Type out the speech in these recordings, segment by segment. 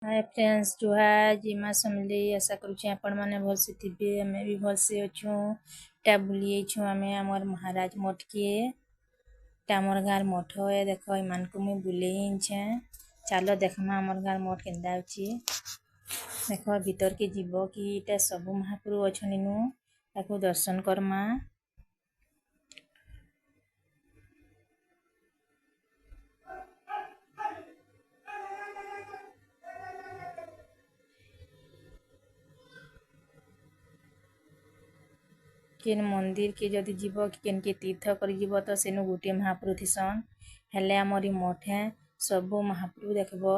hi friends जुहार जिमा समले आशा करुचे आपण माने भलसे थिबे हमें भी भलसे अछु टा बुली छु हमें हमर महाराज मठ के टामर गार मठ है देखो ईमान को मैं बुले छे चलो देखमा हमर गार मठ केंदा अछि देखो भीतर के जीवो कि इटा सब महाप्रभु अछनिनु ताको दर्शन करमा केन मंदिर के जदि जीव केन के तीर्थ कर जीव तो सेनु गोटे महाप्रभु थिसन हेले हमरी मठ है सब महाप्रभु देखबो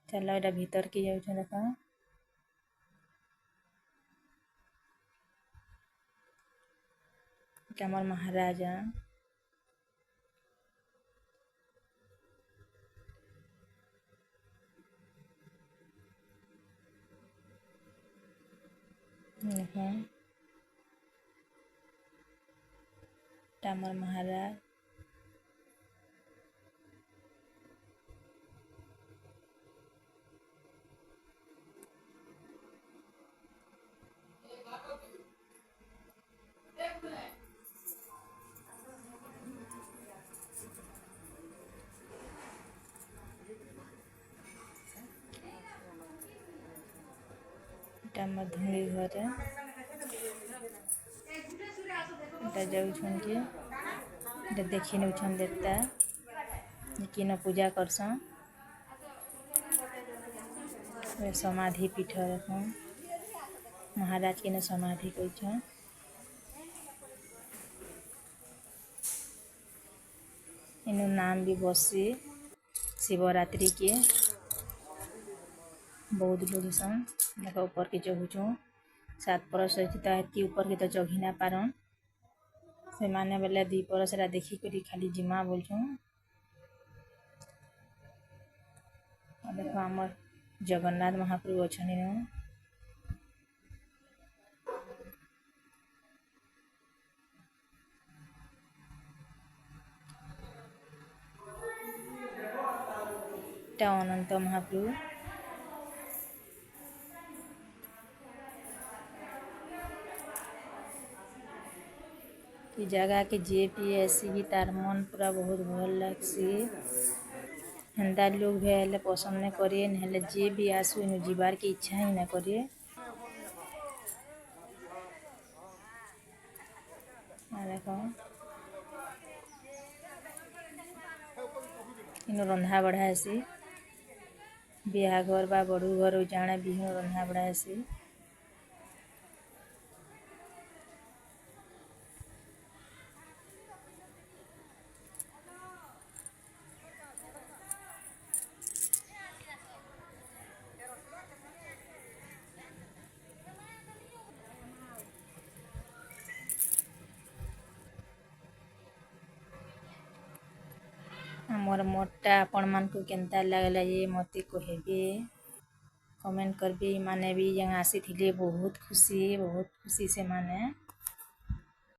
चलो एटा भीतर के जाउ छ देखो एटा हमर महाराजा देखो एटा हमर महाराज एटा हमर धुली घर है एटा जाउ छन के एटा देखि नउ छन देवता किन पूजा करसन समाधि पीठ देखो महाराज के समाधि कइ छ इनु नाम भी बसे शिवरात्रि के बहुत लोग सन देखो ऊपर के चढ़ु छु 7 परस स्थित के ऊपर के तो चढ़ी ना पारन से माने बेले 2 परस रा देखि करी खाली जिमा बोल छु देखो हमर जगन्नाथ महाप्रभु अछनी न टा अनंत महाप्रभु की जगह के जे पी ऐसी भी तार मन पूरा बहुत भल लागसी हेंदा लोग भेले पसंद ने करे नहले जे भी आसु नु जीवार के इच्छा ही ना करे देखो इनु रंधा बढ़ा आसी बिहा घर बा बड़ू घर जाने बिहु रंधा बढ़ा आसी हमर मोटा आपण मन को केनता लागला ये मते कहबे कमेंट करबे माने भी जंग आसी थिले बहुत खुशी से माने